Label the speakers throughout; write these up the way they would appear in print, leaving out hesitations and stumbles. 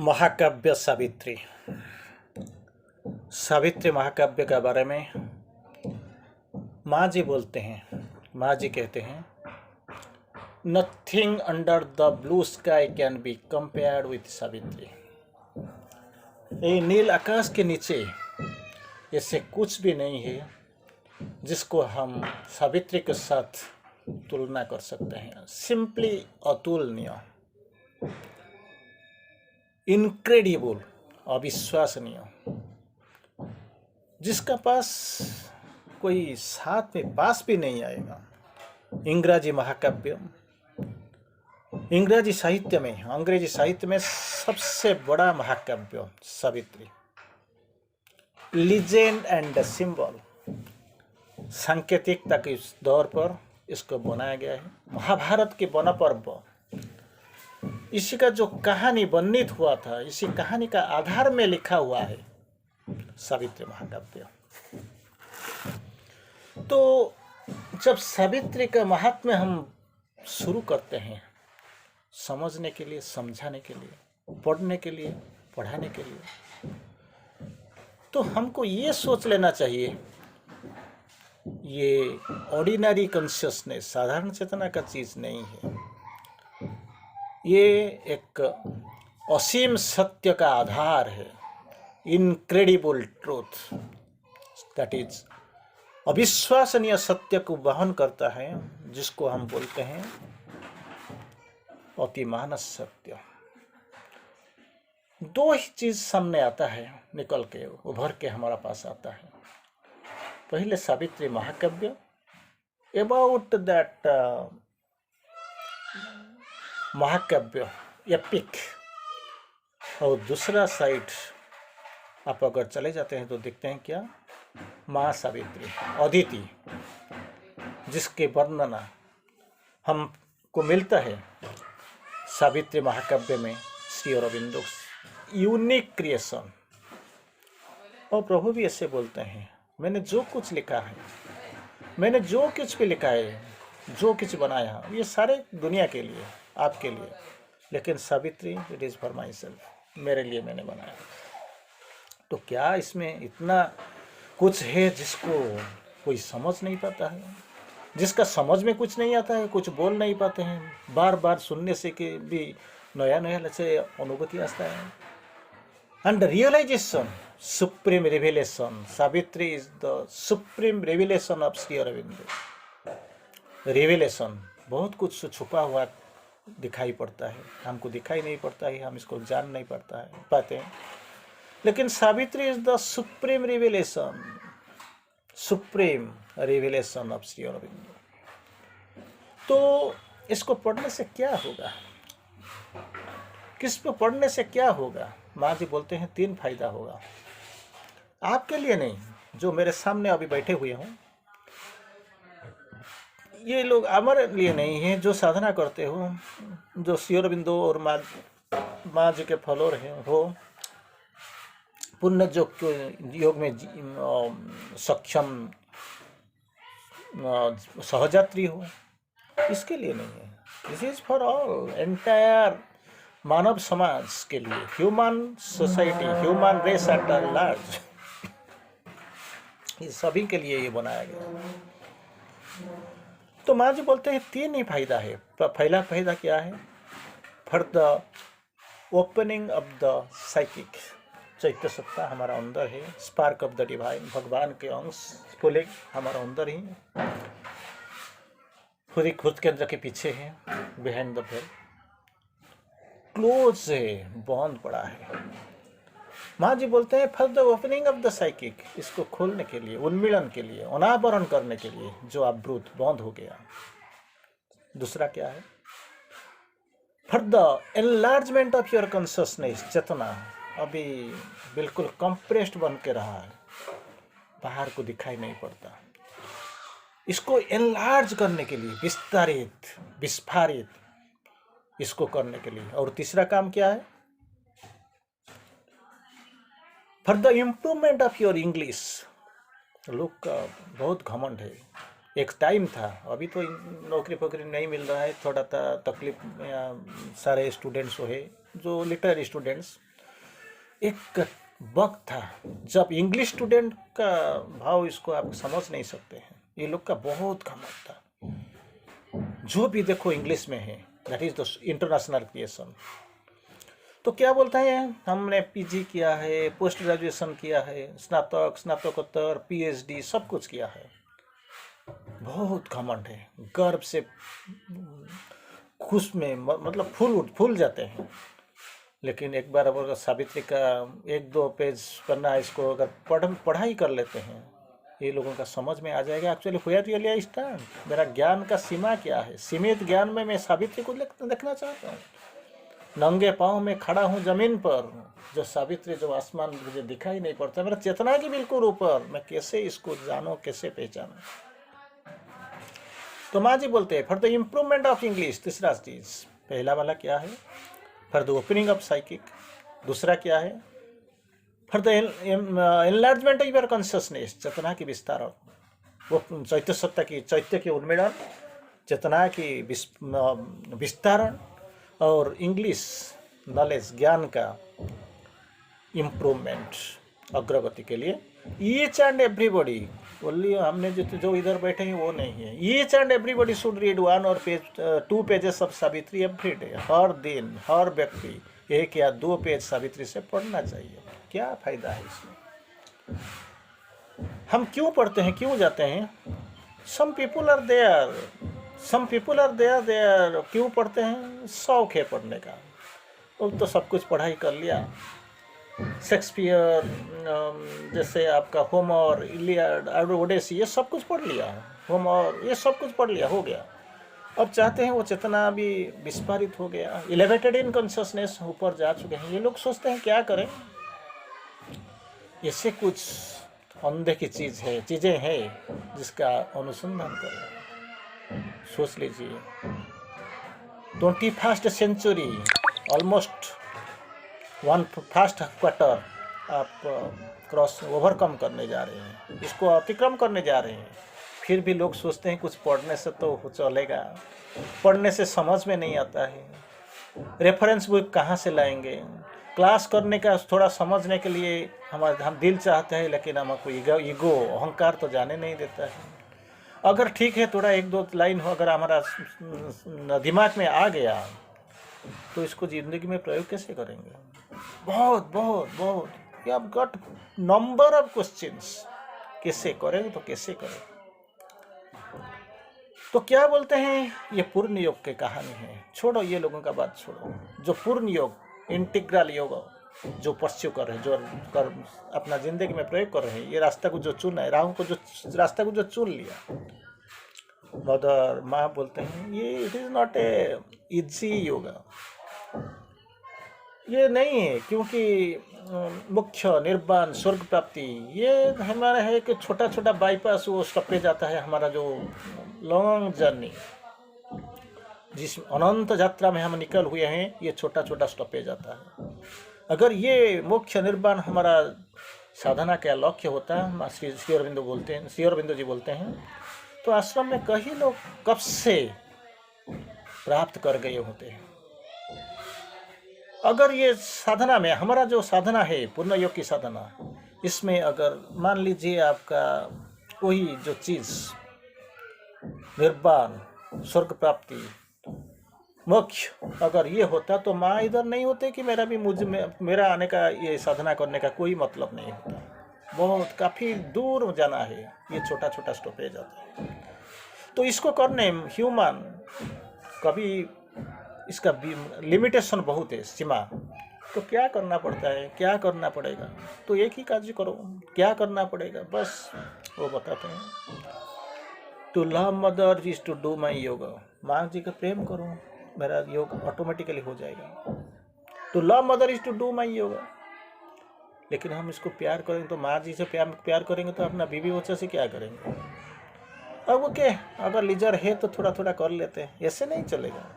Speaker 1: महाकाव्य सावित्री। सावित्री महाकाव्य के बारे में माँ जी बोलते हैं, माँ जी कहते हैं, nothing under the blue sky can be compared with Savitri. ये नील आकाश के नीचे ऐसे कुछ भी नहीं है जिसको हम सावित्री के साथ तुलना कर सकते हैं। सिंपली अतुलनीय, इनक्रेडिबल, अविश्वसनीय, जिसका पास कोई साथ में पास भी नहीं आएगा। इंग्रजी महाकाव्य, अंग्रेजी साहित्य में सबसे बड़ा महाकाव्य सावित्री, लीजेंड एंड सिंबल। सांकेतिकता के इस दौर पर इसको बनाया गया है। महाभारत के वन पर्व, इसी का जो कहानी वर्णित हुआ था, इसी कहानी का आधार में लिखा हुआ है सावित्री महाकाव्य। तो जब सावित्री का महात्म्य हम शुरू करते हैं समझने के लिए, समझाने के लिए, पढ़ने के लिए, पढ़ाने के लिए, तो हमको ये सोच लेना चाहिए, ये ऑर्डिनरी कॉन्शियसनेस, साधारण चेतना का चीज नहीं है। ये एक असीम सत्य का आधार है, इनक्रेडिबल ट्रूथ, दैट इज अविश्वसनीय सत्य को वहन करता है, जिसको हम बोलते हैं अतिमानस सत्य। दो ही चीज सामने आता है, निकल के उभर के हमारा पास आता है। पहले सावित्री महाकाव्य अबाउट दैट महाकाव्य एपिक, और दूसरा साइड आप अगर चले जाते हैं तो देखते हैं क्या, माँ सावित्री, अदिति, जिसके वर्णना हमको मिलता है सावित्री महाकाव्य में। Shri Aurobindo unique creation. और प्रभु भी ऐसे बोलते हैं, मैंने जो कुछ लिखा है, मैंने जो कुछ भी लिखा है, जो कुछ बनाया, ये सारे दुनिया के लिए, आपके लिए, लेकिन Savitri it is for my self, मेरे लिए मैंने बनाया। तो क्या इसमें इतना कुछ है जिसको कोई समझ नहीं पाता है, जिसका समझ में कुछ नहीं आता है, कुछ बोल नहीं पाते हैं, बार बार सुनने से कि भी नया नया लचे अनुभूति आता है। And realisation, supreme revelation, Savitri is the supreme revelation of Shri Aurobindo. Revelation, बहुत कुछ छुपा हुआ दिखाई पड़ता है, हमको दिखाई नहीं पड़ता है, हम इसको जान नहीं पाते हैं, लेकिन Savitri is the supreme revelation, supreme revelation of Shri Aurobindo. तो इसको पढ़ने से क्या होगा, किस पे पढ़ने से क्या होगा? माँ जी बोलते हैं 3 फायदा होगा। आपके लिए नहीं, जो मेरे सामने अभी बैठे हुए हों, ये लोग हमारे लिए नहीं है, जो साधना करते हो, जो श्री अरविंदो और माँ जी के फॉलोअर हैं, हो पुण्य योग में सक्षम सहयात्री हो, इसके लिए नहीं है। This is for all, entire मानव समाज के लिए, human society, human race at large, ये सभी के लिए ये बनाया गया। तो माँ जी बोलते हैं 3 ही फायदा है। पहला फायदा क्या है? For the opening of the psychic, चैत्य सत्ता हमारा अंदर है, स्पार्क ऑफ द डिवाइन, भगवान के अंश स्फुलिंग हमारा अंदर ही, खुद केंद्र के पीछे है, बिहाइंड द वेल, क्लोज है, बंद पड़ा है। माँ जी बोलते हैं for the opening of the psychic, इसको खोलने के लिए, उन्मीलन के लिए, अनावरण करने के लिए, जो आवृत बंद हो गया। दूसरा क्या है? For the enlargement of your consciousness, चेतना अभी बिल्कुल कंप्रेस्ड बन के रहा है, बाहर को दिखाई नहीं पड़ता, इसको एनलार्ज करने के लिए, विस्तारित, विस्फारित, इसको करने के लिए। और तीसरा काम क्या है? For the improvement of your English. लोग का बहुत घमंड है, एक टाइम था, अभी तो नौकरी फोकरी नहीं मिल रहा है, थोड़ा तकलीफ, सारे स्टूडेंट्स है जो लिटरेरी स्टूडेंट्स, एक वक्त था जब इंग्लिश स्टूडेंट का भाव इसको आप समझ नहीं सकते हैं। ये लोग का बहुत घमंड था, जो भी देखो इंग्लिश में है, that is the international creation. तो क्या बोलता है, हमने पीजी किया है, पोस्ट ग्रेजुएशन किया है, स्नातक, स्नातकोत्तर, पीएचडी सब कुछ किया है। बहुत घमंड है, गर्व से खुश में मतलब फूल जाते हैं। लेकिन एक बार अगर सावित्री का 1-2 पेज पढ़ना, इसको अगर पढ़ाई कर लेते हैं, ये लोगों का समझ में आ जाएगा actually where really I stand, मेरा ज्ञान का सीमा क्या है। सीमित ज्ञान में मैं सावित्री को देखना चाहता हूँ। नंगे पाँव में खड़ा हूँ जमीन पर, जो सावित्री, जो आसमान मुझे दिखाई नहीं पड़ता, मेरा चेतना के बिल्कुल ऊपर, मैं कैसे इसको जानूँ, कैसे पहचानूँ। तो माँ जी बोलते हैं for the improvement of English, तीसरा चीज, पहला वाला क्या है, for the opening of psychic. दूसरा क्या है, for the enlargement of your consciousness, चेतना की विस्तार, वो चैत्य सत्ता की, चैत्य के उन्मीलन, चेतना की विस्तारण, और इंग्लिश नॉलेज, ज्ञान का इम्प्रूवमेंट, अग्रगति के लिए। ईच एंड एवरीबॉडी, ओनली हमने जो इधर बैठे हैं वो नहीं है, each and everybody should read 1 और 2 pages of Savitri every day. हर दिन हर व्यक्ति 1 या 2 पेज सावित्री से पढ़ना चाहिए। क्या फायदा है इसमें? हम क्यों पढ़ते हैं, क्यों जाते हैं? सम पीपुल आर देयर, क्यों पढ़ते हैं? शौक है पढ़ने का। अब तो सब कुछ पढ़ाई कर लिया, शेक्सपियर, जैसे आपका होमर, इलियड, ओडेसी, ये सब कुछ पढ़ लिया, होमर, ये सब कुछ पढ़ लिया, हो गया। अब चाहते हैं वो चेतना भी विस्फारित हो गया, एलिवेटेड इन कॉन्शियसनेस, ऊपर जा चुके हैं। ये लोग सोचते हैं क्या करें, ऐसे कुछ अनदेखी चीज़ें हैं जिसका अनुसंधान करें। सोच लीजिए, 21st सेंचुरी, ऑलमोस्ट 1/1 क्वार्टर आप क्रॉस ओवरकम करने जा रहे हैं, इसको अतिक्रम करने जा रहे हैं। फिर भी लोग सोचते हैं कुछ पढ़ने से तो चलेगा, पढ़ने से समझ में नहीं आता है, रेफरेंस बुक कहाँ से लाएंगे, क्लास करने का थोड़ा समझने के लिए हम दिल चाहते हैं, लेकिन हमको ईगो अहंकार तो जाने नहीं देता है। अगर ठीक है थोड़ा 1-2 लाइन हो, अगर हमारा दिमाग में आ गया, तो इसको जिंदगी में प्रयोग कैसे करेंगे? बहुत बहुत बहुत, you have got number of questions, कैसे करें तो कैसे करें। तो क्या बोलते हैं, ये पूर्ण योग की कहानी है। छोड़ो ये लोगों का बात छोड़ो, जो पूर्ण योग, इंटीग्रल योग जो परस्यू कर रहे हैं, जो कर अपना जिंदगी में प्रयोग कर रहे हैं, ये रास्ता को जो चुना है, राहु को जो रास्ता को जो चुन लिया, मदर माँ बोलते हैं ये it is not a easy yoga, ये नहीं है, क्योंकि मुख्य निर्वाण स्वर्ग प्राप्ति ये हमारा है कि छोटा छोटा बाईपास वो स्टॉपेज आता है, हमारा जो लॉन्ग जर्नी, जिस अनंत यात्रा में हम निकल हुए हैं, ये छोटा छोटा स्टॉपेज आता है। अगर ये मुख्य निर्वाण हमारा साधना का लक्ष्य होता है, श्री अरविंदो बोलते हैं, श्री अरविंदो जी बोलते हैं, तो आश्रम में कई लोग कब से प्राप्त कर गए होते हैं। अगर ये साधना में, हमारा जो साधना है पूर्ण योग की साधना, इसमें अगर मान लीजिए आपका कोई जो चीज़ निर्वाण स्वर्ग प्राप्ति मोक्ष अगर ये होता, तो माँ इधर नहीं होते कि मेरा भी मेरा आने का, ये साधना करने का कोई मतलब नहीं होता। बहुत काफ़ी दूर जाना है, ये छोटा छोटा स्टॉपेज आता है। तो इसको करने ह्यूमन कभी इसका लिमिटेशन बहुत है, सीमा। तो क्या करना पड़ता है, क्या करना पड़ेगा? तो एक ही कार्य करो, क्या करना पड़ेगा, बस वो बताते हैं। To love mother is to do my yoga, माँ जी का प्रेम करो, मेरा योग ऑटोमेटिकली हो जाएगा। To love mother is to do my yoga. लेकिन हम इसको प्यार करेंगे तो माँ जी से प्यार करेंगे तो अपना बीवी बच्चा से क्या करेंगे? अब ओके, अगर लीजर है तो थोड़ा थोड़ा कर लेते हैं, ऐसे नहीं चलेगा।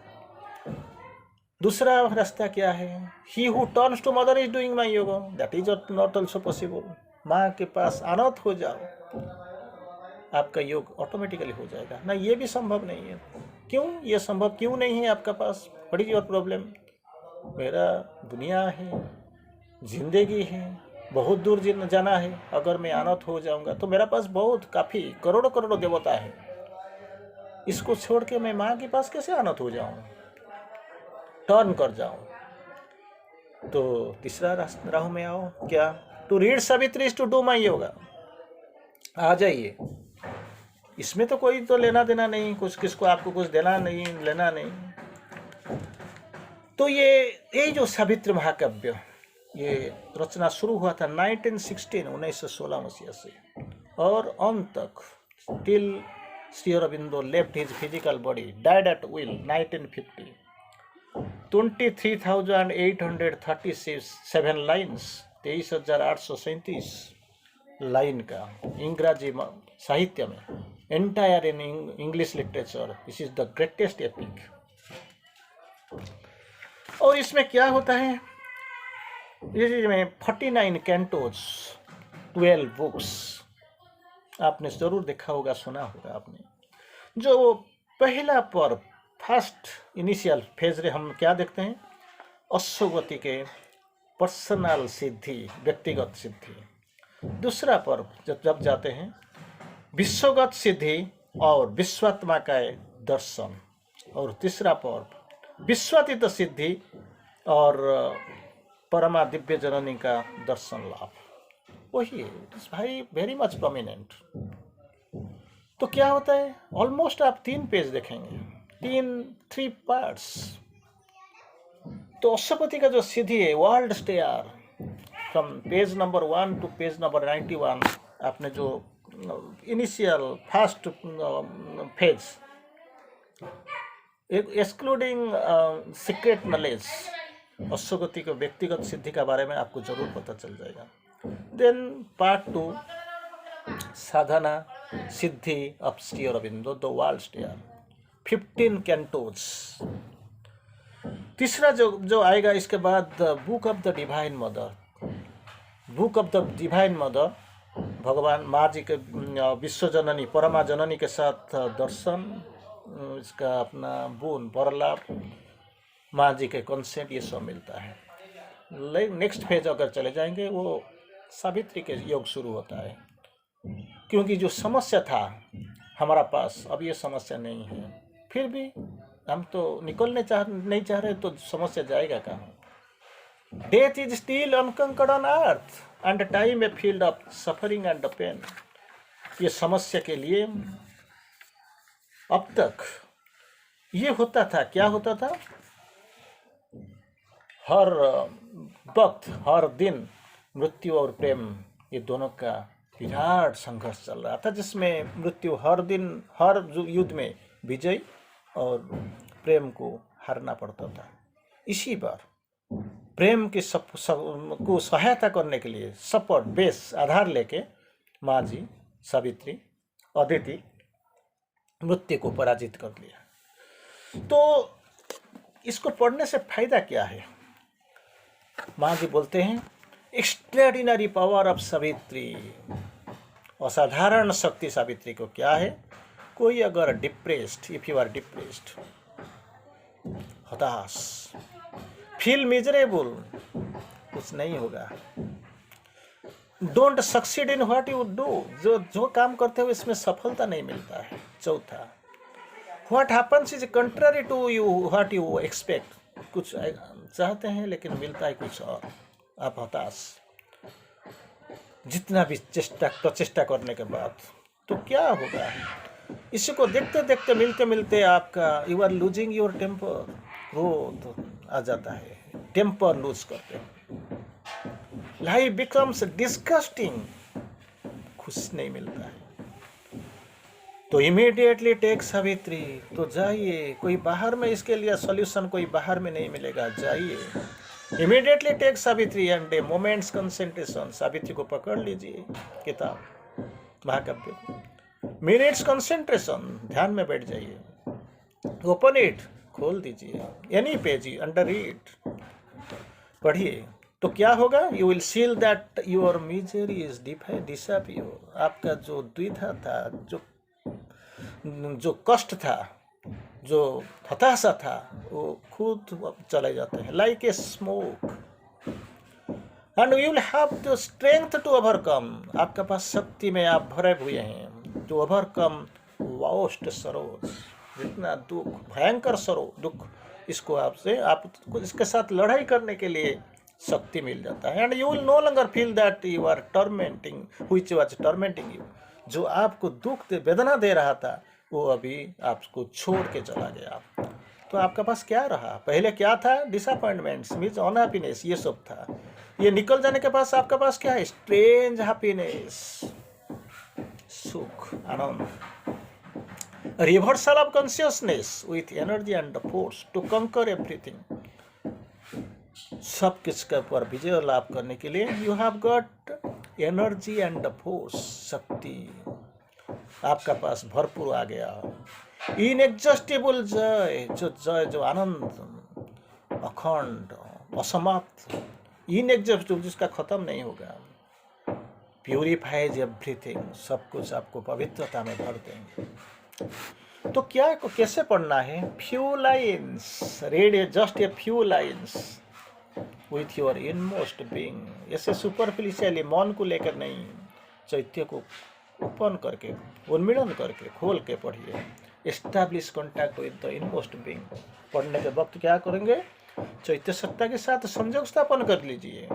Speaker 1: दूसरा रास्ता क्या है, he who turns to mother is doing my yoga, that is not also possible. माँ के पास अनंत हो जाओ, आपका योग ऑटोमेटिकली हो जाएगा ना, ये भी संभव नहीं है। क्यों ये संभव क्यों नहीं है आपका पास? What is your problem? मेरा दुनिया है, जिंदगी है, बहुत दूर जाना है। अगर मैं अनाथ हो जाऊंगा तो मेरा पास बहुत काफ़ी करोड़ों करोड़ों देवता है, इसको छोड़ के मैं माँ के पास कैसे अनाथ हो जाऊं, टर्न कर जाऊं। तो तीसरा राह में आओ, क्या? To read Savitri is to do my yoga. आ जाइए, इसमें तो कोई तो लेना देना नहीं, कुछ किसको आपको कुछ देना नहीं, लेना नहीं। तो ये जो सावित्री महाकाव्य, ये रचना शुरू हुआ था 1916 मसीहा से, और अंत तक till Shri Aurobindo left his physical body, died eight will 1950, 23,837 lines, 23,837 line का इंग्रजी साहित्य में, entire in English literature, this is the greatest epic. और इसमें क्या होता है, इसमें 49 कैंटोज, 12 बुक्स, आपने जरूर देखा होगा, सुना होगा आपने। जो पहला पर्व, फर्स्ट इनिशियल फेज रे हम क्या देखते हैं, अश्वगति के पर्सनल सिद्धि, व्यक्तिगत सिद्धि। दूसरा पर्व जब जाते हैं विश्वगत सिद्धि और विश्वात्मा का दर्शन। और तीसरा पर्व विश्वातीत सिद्धि और परमा दिव्य जननी का दर्शन लाभ। वही भाई वेरी मच प्रोमिनेंट। तो क्या होता है, ऑलमोस्ट आप 3 पेज देखेंगे, 3 पार्ट्स। तो अश्वपति का जो सिद्धि है, world stair, from page number 1 to page number 91, आपने जो initial first phase, excluding secret knowledge, Ashwapati के व्यक्तिगत सिद्धि के बारे में आपको जरूर पता चल जाएगा। देन पार्ट 2, साधना सिद्धि of Shri Aurobindo, the world stair, 15 cantos. तीसरा जो आएगा इसके बाद, book of the divine mother, book of the divine mother, भगवान माँ जी के विश्व जननी परमा जननी के साथ दर्शन, इसका अपना बोन बरलाभ, माँ जी के कंसेंट, ये सब मिलता है। नेक्स्ट फेज अगर चले जाएंगे, वो सावित्री के योग शुरू होता है। क्योंकि जो समस्या था हमारा पास, अब ये समस्या नहीं है, फिर भी हम तो निकलने नहीं चाह रहे, तो समस्या जाएगा कहाँ। Death is still unconquered on earth and time a field of suffering and pain. ये समस्या के लिए अब तक ये होता था, क्या होता था, हर वक्त हर दिन मृत्यु और प्रेम, ये दोनों का विराट संघर्ष चल रहा था, जिसमें मृत्यु हर दिन हर युद्ध में विजय और प्रेम को हारना पड़ता था। इसी बार प्रेम के को सहायता करने के लिए सपोर्ट बेस आधार लेके माँ जी सावित्री अदिति मृत्यु को पराजित कर लिया। तो इसको पढ़ने से फायदा क्या है? माँ जी बोलते हैं, एक्स्ट्राऑर्डिनरी पावर ऑफ सावित्री, असाधारण शक्ति सावित्री को क्या है। कोई अगर depressed, if you are depressed, हताश, फील मिजरेबल, कुछ नहीं होगा, don't succeed in what you do, जो काम करते हो इसमें सफलता नहीं मिलता है। चौथा, what happens is contrary to you what you expect, कुछ चाहते हैं लेकिन मिलता है कुछ और, आप हताश, जितना भी प्रचेष्टा करने के बाद। तो क्या होगा, इसी को देखते देखते मिलते मिलते आपका you are losing your temper, क्रोध आ जाता है, टेम्पर लूज करते हैं, लाइफ बिकम्स डिस्गस्टिंग, खुश नहीं मिलता है। तो इमीडिएटली टेक सावित्री, तो जाइए, कोई बाहर में इसके लिए सॉल्यूशन कोई बाहर में नहीं मिलेगा, जाइए immediately take Savitri and a moments concentration, Savitri को पकड़ लीजिए, किताब महाकाव्य, मिनट्स कंसेंट्रेशन, ध्यान में बैठ जाइए, ओपन इट, खोल दीजिए, एनी पेज अंडर इट, पढ़िए। तो क्या होगा, you will feel that your misery is disappear, आपका जो द्विधा था, जो कष्ट था, जो हताशा था, वो खुद चले जाते हैं, like a smoke, and you will have the strength to overcome. आपके पास शक्ति में आप भरे हुए हैं टू ओवरकम वास्ट सरोज। जितना दुख, भयंकर सरो दुख, इसको आपसे आपको इसके साथ लड़ाई करने के लिए शक्ति मिल जाता है। And you will no longer feel that you are tormenting which was tormenting you. जो आपको दुख वेदना दे रहा था वो अभी आपको छोड़ के चला गया। तो आपका पास क्या रहा? पहले क्या था? डिसअपॉइंटमेंट्स मीन्स अनहैप्पीनेस, ये सब था। ये निकल जाने के पास आपका पास क्या है? स्ट्रेंज हैप्पीनेस, सुख, आनंद। Reversal of consciousness with energy and force to conquer everything. सब किस के ऊपर विजय लाभ करने के लिए you have got energy and force, शक्ति आपका पास भरपूर आ गया। इनएग्जॉस्टिबल जय, जो आनंद अखंड असमाप्त, इनएग्जॉस्टिबल, जिसका खत्म नहीं होगा। प्यूरिफाइज एवरीथिंग, सब कुछ आपको पवित्रता में भर देंगे। तो क्या कैसे पढ़ना है? Few lines, read just a few lines with your inmost being. ऐसे सुपरफिशियली मन को लेकर नहीं, चैत्य को ओपन करके, उन्मीलन करके, खोल के पढ़िए। Establish contact with the inmost being. पढ़ने के वक्त क्या करेंगे? चैत्य सत्ता के साथ संयोग स्थापन कर लीजिए।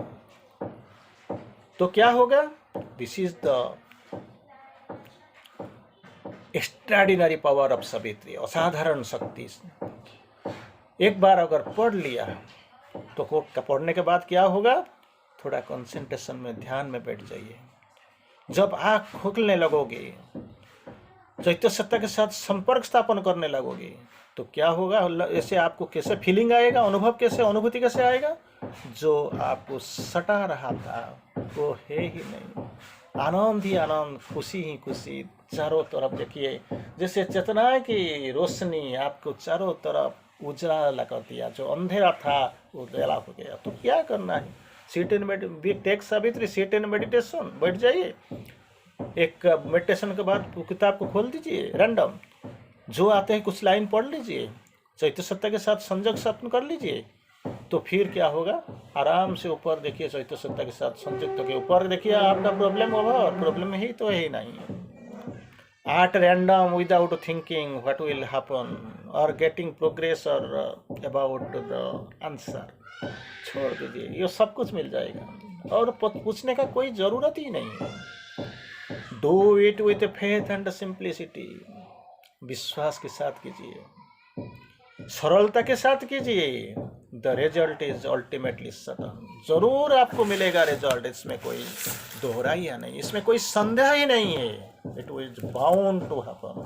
Speaker 1: तो क्या होगा? This is the extraordinary power of Savitri, असाधारण शक्ति। एक बार अगर पढ़ लिया तो पढ़ने के बाद क्या होगा? थोड़ा कंसंट्रेशन में, ध्यान में बैठ जाइए। जब आँख खोलने लगोगे, चैत्य सत्ता के साथ संपर्क स्थापन करने लगोगे, तो क्या होगा? ऐसे आपको कैसे फीलिंग आएगा? अनुभव कैसे, अनुभूति कैसे आएगा? जो आपको सटा रहा था वो है ही नहीं, आनंद ही आनंद, खुशी ही खुशी। चारों तरफ देखिए, जैसे चेतना की रोशनी आपको चारों तरफ उजाला कर दिया। जो अंधेरा था वो उजाला हो गया। तो क्या करना है? Sit in take Savitri, sit in meditation, बैठ जाइए। एक मेडिटेशन के बाद किताब को खोल दीजिए, रैंडम जो आते हैं कुछ लाइन पढ़ लीजिए, चैत्य सत्ता के साथ संयोग स्थापन कर लीजिए। तो फिर क्या होगा? आराम से ऊपर देखिए, चैत्य सत्ता के साथ संयुक्त के ऊपर देखिए, आपका प्रॉब्लम होगा। और प्रॉब्लम ही तो है ही नहीं। at random without thinking what will happen or getting progress or about the answer, छोड़ दीजिए, ये सब कुछ मिल जाएगा और पूछने का कोई ज़रूरत ही नहीं है। Do it with faith and simplicity, विश्वास के साथ कीजिए, सरलता के साथ कीजिए। The result is ultimately certain, जरूर आपको मिलेगा रिजल्ट, इसमें कोई दोहराई या नहीं, इसमें कोई संदेह ही नहीं है। It is bound to happen.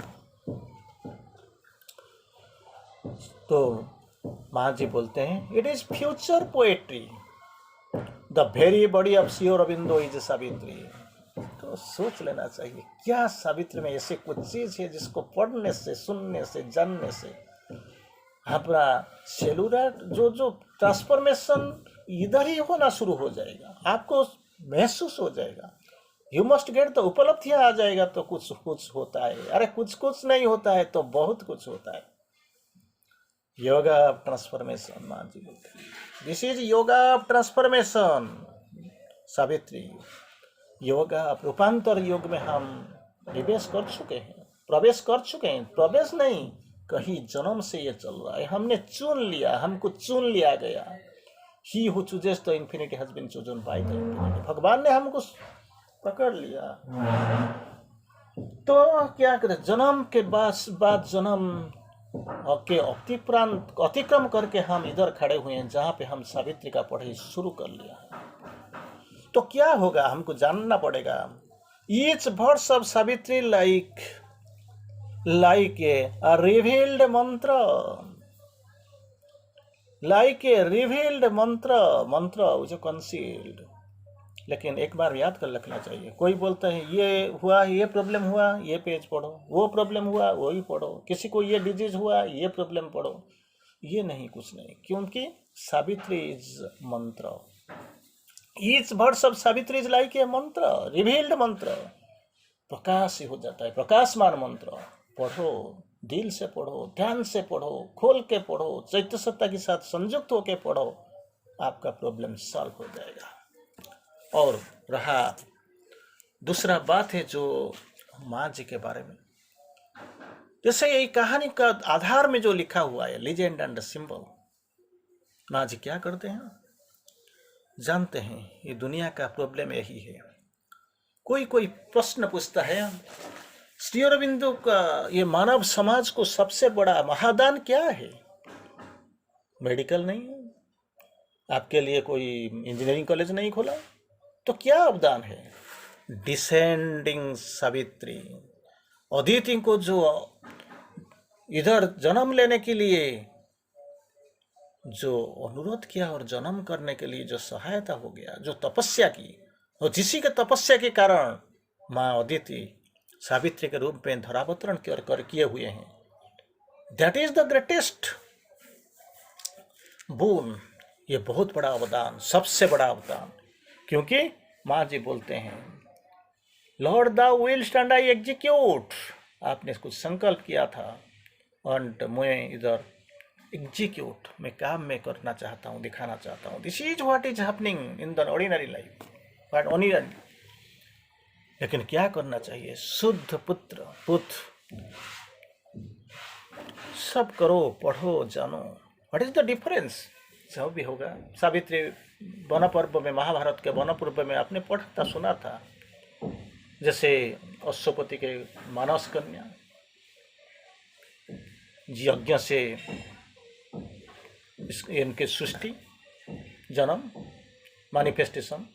Speaker 1: तो माँ जी बोलते हैं, it is future poetry, the very body of Shri Aurobindo is Savitri. तो सोच लेना चाहिए, क्या सावित्री में ऐसे कुछ चीज है जिसको पढ़ने से, सुनने से, जानने से अपना सेलुलर जो ट्रांसफॉर्मेशन इधर ही होना शुरू हो जाएगा, आपको महसूस हो जाएगा। यू मस्ट गेट, तो उपलब्धियां आ जाएगा। तो कुछ कुछ होता है, अरे कुछ कुछ नहीं होता है तो बहुत कुछ होता है। योगा ऑफ ट्रांसफॉर्मेशन, मान जी बोलते हैं, this is yoga of transformation Savitri. Yoga रूपांतर योग में हम प्रवेश कर चुके हैं, प्रवेश नहीं, कहीं जन्म से ये चल रहा है। हमने चुन लिया, हमको चुन लिया गया। He who chooses the infinity has been chosen by the infinity, भगवान ने हमको पकड़ लिया। तो क्या करें? जन्म के बाद जन्म के अतिक्रम करके हम इधर खड़े हुए हैं जहाँ पे हम सावित्री का पढ़ाई शुरू कर लिया है। तो क्या होगा? हमको जानना पड़ेगा। Each words of Savitri like a revealed mantra, like a revealed mantra which is concealed। लेकिन एक बार याद कर रखना चाहिए। कोई बोलता है ये हुआ, ये प्रॉब्लम हुआ, ये पेज पढ़ो, वो प्रॉब्लम हुआ, वही पढ़ो, किसी को ये डिजीज हुआ, ये प्रॉब्लम पढ़ो, ये नहीं, कुछ नहीं, क्योंकि सावित्री इज मंत्र। Each words of Savitri is like a मंत्र, रिवील्ड मंत्र, प्रकाश हो जाता है, प्रकाशमान मंत्र। पढ़ो, दिल से पढ़ो, ध्यान से पढ़ो, खोल के पढ़ो, चैत्य सत्ता के साथ संयुक्त होकर पढ़ो, आपका प्रॉब्लम सॉल्व हो जाएगा। और रहा दूसरा बात है जो माँ जी के बारे में, जैसे यही कहानी का आधार में जो लिखा हुआ है लीजेंड एंड सिंबल, माँ जी क्या करते हैं जानते हैं? ये दुनिया का प्रॉब्लम यही है। कोई कोई प्रश्न पूछता है श्री अरविंदो का ये मानव समाज को सबसे बड़ा महादान क्या है? मेडिकल नहीं है, आपके लिए कोई इंजीनियरिंग कॉलेज नहीं खोला, तो क्या अवदान है? डिसेंडिंग सावित्री, अदिति को जो इधर जन्म लेने के लिए जो अनुरोध किया और जन्म करने के लिए जो सहायता हो गया, जो तपस्या की, और जिसी के तपस्या के कारण माँ अदिति सावित्री के रूप में धरावतरण कर किए हुए हैं, दैट इज द ग्रेटेस्ट बून। ये बहुत बड़ा अवदान, सबसे बड़ा अवदान, क्योंकि माँ जी बोलते हैं lord the wills and I execute, आपने कुछ संकल्प किया था और मैं इधर एग्जीक्यूट, मैं काम में करना चाहता हूँ, दिखाना चाहता हूँ। This is what is happening in the ordinary life, but ordinary. लेकिन क्या करना चाहिए? शुद्ध पुत्र सब करो, पढ़ो, जानो। What is the difference? जो भी होगा, सावित्री वन पर्व में, महाभारत के वन पर्व में आपने पढ़ा था, सुना था, जैसे अश्वपति के मानस कन्या यज्ञ से इनके सृष्टि, जन्म, मैनिफेस्टेशन,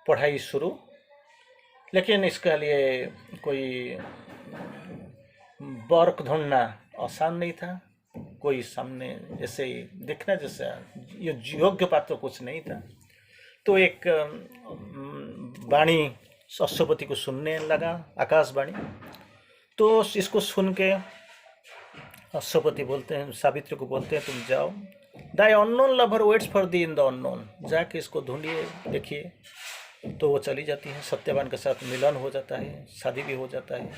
Speaker 1: पढ़ाई शुरू। लेकिन इसके लिए कोई वर्क ढूंढना आसान नहीं था, कोई सामने जैसे दिखना जैसा ये योग्य पात्र कुछ नहीं था। तो एक वाणी अश्वपति को सुनने लगा, आकाशवाणी। तो इसको सुन के अश्वपति बोलते हैं, सावित्री को बोलते हैं तुम जाओ, thy unknown lover waits for thee in the unknown, जाके इसको ढूंढिए, देखिए। तो वो चली जाती है, सत्यवान के साथ मिलन हो जाता है, शादी भी हो जाता है।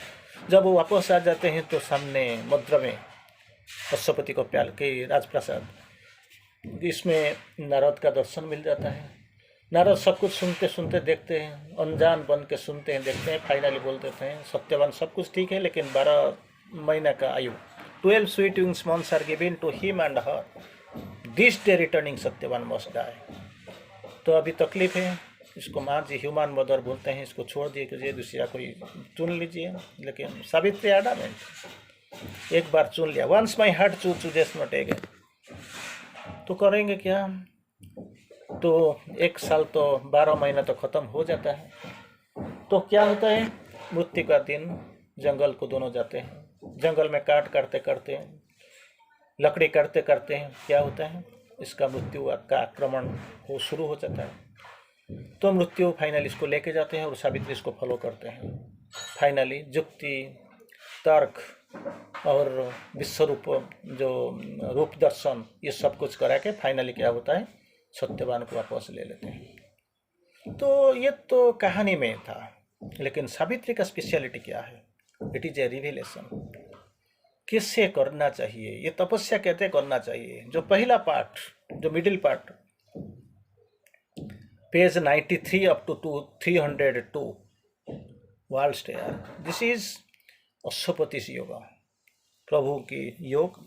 Speaker 1: जब वो वापस आ जाते हैं तो सामने मद्र में अश्वपति को प्याल के राजप्रसाद, इसमें नारद का दर्शन मिल जाता है। नारद सब कुछ सुनते सुनते देखते हैं, अनजान बन के सुनते हैं, देखते हैं, फाइनली बोल देते हैं सत्यवान सब कुछ ठीक है, लेकिन 12 महीना का आयु, 12 sweet wings months are given to him and her, this day returning Satyavan must die. तो अभी तकलीफ है, इसको माँ जी ह्यूमन मदर बोलते हैं, इसको छोड़ दिए, दूसरा कोई चुन लीजिए। लेकिन सावित्री एडामेंट, एक बार चुन लिया, once my heart chooses not again, तो करेंगे क्या? तो 1 साल तो 12 महीना तो खत्म हो जाता है। तो क्या होता है, मृत्यु का दिन जंगल को दोनों जाते हैं, जंगल में काट करते करते, लकड़ी करते करते हैं, क्या होता है, इसका मृत्यु का आक्रमण हो शुरू हो जाता है। तो मृत्यु फाइनली इसको लेके जाते हैं और सावित्री इसको फॉलो करते हैं। फाइनली युक्ति, तर्क और विश्वरूप जो रूप दर्शन, ये सब कुछ करा के फाइनली क्या होता है, सत्यवान को वापस ले लेते हैं। तो ये तो कहानी में था, लेकिन सावित्री का स्पेशलिटी क्या है? It is a revelation. किससे करना चाहिए ये तपस्या, कहते करना चाहिए। जो पहला पार्ट, जो middle part, page 93 up to 302 world stair, this is Ashwapati yoga, प्रभु की योग।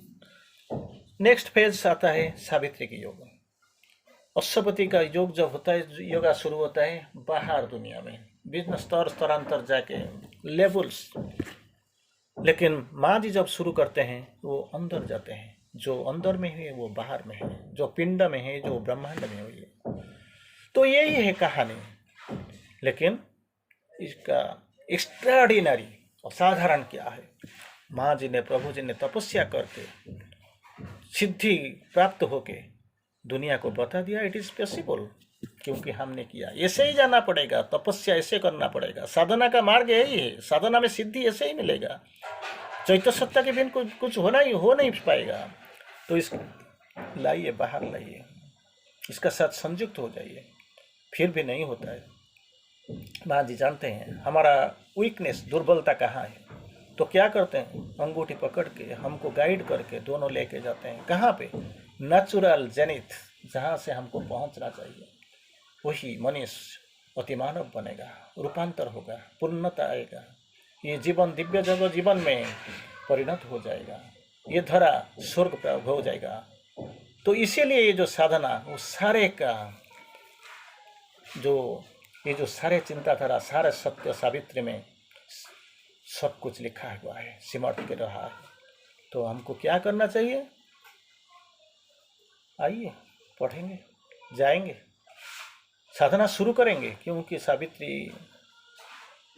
Speaker 1: नेक्स्ट फेज आता है सावित्री की योग। अश्वपति का योग जब होता है, योगा शुरू होता है बाहर दुनिया में, बिजनेस स्तर स्तरांतर जाके लेवल्स। लेकिन माँ जी जब शुरू करते हैं वो अंदर जाते हैं, जो अंदर में है वो बाहर में है, जो पिंड में है, जो ब्रह्मांड में है। तो यही है कहानी। लेकिन इसका एक्स्ट्राऑर्डिनरी, असाधारण क्या है? माँ जी ने, प्रभु जी ने तपस्या करके सिद्धि प्राप्त होके दुनिया को बता दिया इट इज पॉसिबल, क्योंकि हमने किया। ऐसे ही जाना पड़ेगा, तपस्या ऐसे करना पड़ेगा, साधना का मार्ग यही है, साधना में सिद्धि ऐसे ही मिलेगा। चैत्य सत्ता के बिन कुछ हो नहीं पाएगा। तो इस लाइए, बाहर लाइए, इसका साथ संयुक्त हो जाइए, फिर भी नहीं होता है। माँ जी जानते हैं हमारा वीकनेस, दुर्बलता कहाँ है। तो क्या करते हैं, अंगूठी पकड़ के हमको गाइड करके दोनों लेके जाते हैं। कहाँ पे? नेचुरल जेनिथ, जहाँ से हमको पहुँचना चाहिए। वही मनुष्य अतिमानव बनेगा, रूपांतर होगा, पूर्णता आएगा, ये जीवन दिव्य जगह जीवन में परिणत हो जाएगा, ये धरा स्वर्ग प्राप्त हो जाएगा। तो इसीलिए ये जो साधना वो सारे का जो ये जो सारे चिंताधारा सारे सत्य सावित्री में सब कुछ लिखा हुआ है, सिमट के रहा है। तो हमको क्या करना चाहिए? आइए पढ़ेंगे, जाएंगे, साधना शुरू करेंगे, क्योंकि सावित्री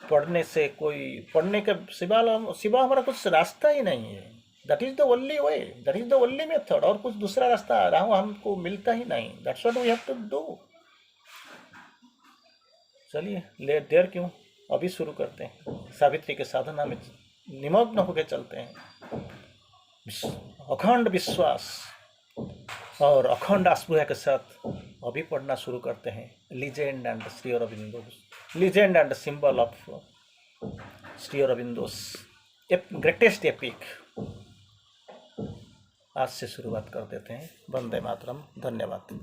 Speaker 1: पढ़ने से कोई पढ़ने के सिवा हमारा कुछ रास्ता ही नहीं है। That is the only way, that is the only method. और कुछ दूसरा रास्ता राह हमको मिलता ही नहीं। That's what we have to do. चलिए लेट देर क्यों, अभी शुरू करते हैं, सावित्री के साधना में निमग्न होकर चलते हैं। अखंड विश्वास और अखंड आस्था के साथ अभी पढ़ना शुरू करते हैं legend and Shri Aurobindo, legend and symbol of Shri Aurobindo's greatest epic. आज से शुरुआत कर देते हैं। वंदे मातरम। धन्यवाद।